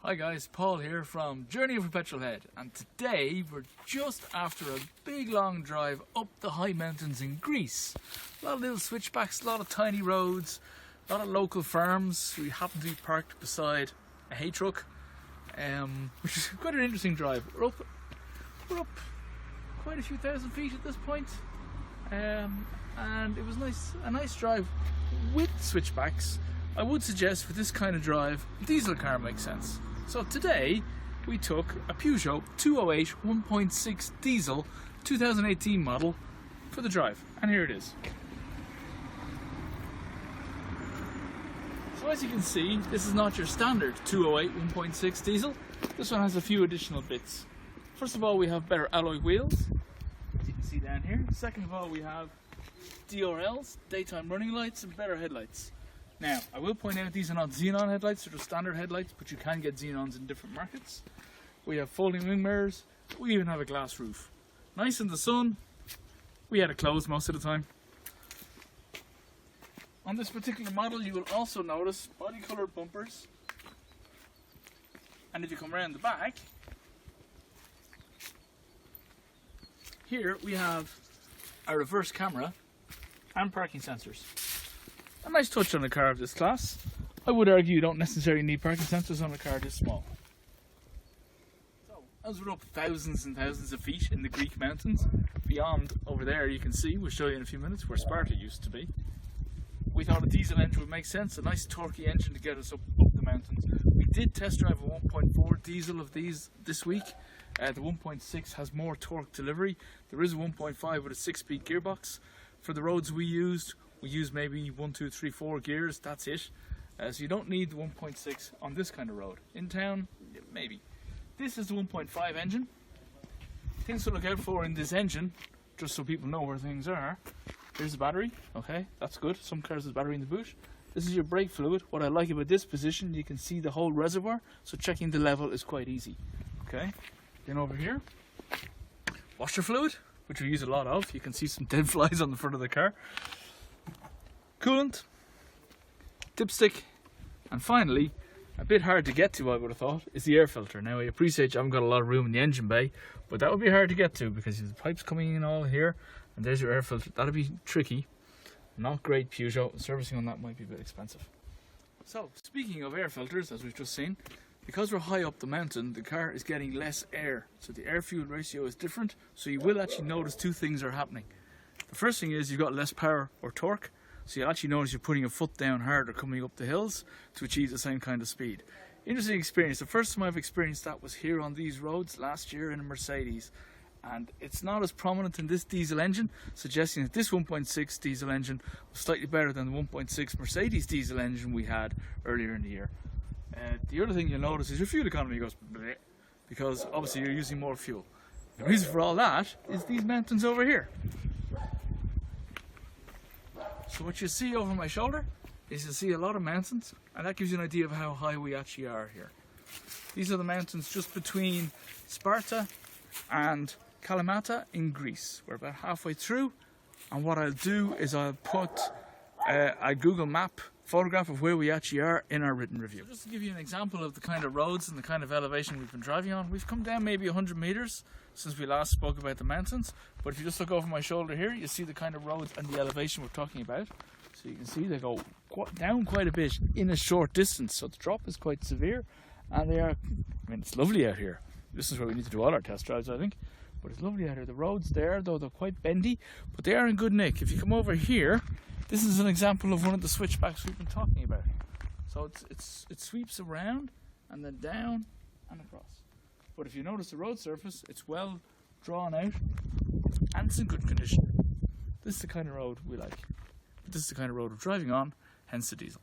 Hi guys, Paul here from Journey of a Petrolhead, and today we're just after a big long drive up the high mountains in Greece. A lot of little switchbacks, a lot of tiny roads, a lot of local farms. We happen to be parked beside a hay truck, which is quite an interesting drive. We're up quite a few thousand feet at this point, and it was a nice drive with switchbacks. I would suggest for this kind of drive, a diesel car makes sense. So today we took a Peugeot 208 1.6 diesel 2018 model for the drive, and here it is. So as you can see, this is not your standard 208 1.6 diesel. This one has a few additional bits. First of all, we have better alloy wheels, as you can see down here. Second of all, we have DRLs, daytime running lights, and better headlights. Now, I will point out these are not xenon headlights, they're just standard headlights, but you can get xenons in different markets. We have folding wing mirrors, we even have a glass roof. Nice in the sun, we had it closed most of the time. On this particular model you will also notice body coloured bumpers, and if you come around the back, here we have a reverse camera and parking sensors. A nice touch on a car of this class. I would argue you don't necessarily need parking sensors on a car this small. So, as we're up thousands and thousands of feet in the Greek mountains, beyond over there you can see, we'll show you in a few minutes, where Sparta used to be. We thought a diesel engine would make sense, a nice torquey engine to get us up the mountains. We did test drive a 1.4 diesel of these this week. The 1.6 has more torque delivery. There is a 1.5 with a 6-speed gearbox. For the roads we used maybe 1, 2, 3, 4 gears, that's it. So you don't need the 1.6 on this kind of road. In town, maybe. This is the 1.5 engine. Things to look out for in this engine, just so people know where things are. Here's the battery, okay, that's good. Some cars have battery in the boot. This is your brake fluid. What I like about this position, you can see the whole reservoir, so checking the level is quite easy. Okay, then over here, washer fluid, which we use a lot of. You can see some dead flies on the front of the car. Coolant, dipstick, and finally, a bit hard to get to I would have thought, is the air filter. Now I appreciate you haven't got a lot of room in the engine bay, but that would be hard to get to because the pipes coming in all here, and there's your air filter. That'd be tricky. Not great Peugeot, servicing on that might be a bit expensive. So, speaking of air filters, as we've just seen, because we're high up the mountain, the car is getting less air, so the air-fuel ratio is different, so you will actually notice two things are happening. The first thing is you've got less power or torque, so you actually notice you're putting your foot down harder coming up the hills to achieve the same kind of speed. Interesting experience. The first time I've experienced that was here on these roads last year in a Mercedes, and it's not as prominent in this diesel engine, suggesting that this 1.6 diesel engine was slightly better than the 1.6 Mercedes diesel engine we had earlier in the year. The other thing you'll notice is your fuel economy goes bleh, because obviously you're using more fuel. The reason for all that is these mountains over here. So what you see over my shoulder is you see a lot of mountains, and that gives you an idea of how high we actually are here. These are the mountains just between Sparta and Kalamata in Greece. We're about halfway through, and what I'll do is I'll put a Google map photograph of where we actually are in our written review. So just to give you an example of the kind of roads and the kind of elevation we've been driving on, we've come down maybe 100 meters since we last spoke about the mountains, but if you just look over my shoulder here, you see the kind of roads and the elevation we're talking about. So you can see they go down quite a bit in a short distance, so the drop is quite severe, and they are, I mean, it's lovely out here. This is where we need to do all our test drives, I think, but it's lovely out here. The roads there, though, they're quite bendy, but they are in good nick. If you come over here, this is an example of one of the switchbacks we've been talking about. So it sweeps around and then down and across. But if you notice the road surface, it's well drawn out and it's in good condition. This is the kind of road we like. But this is the kind of road we're driving on, hence the diesel.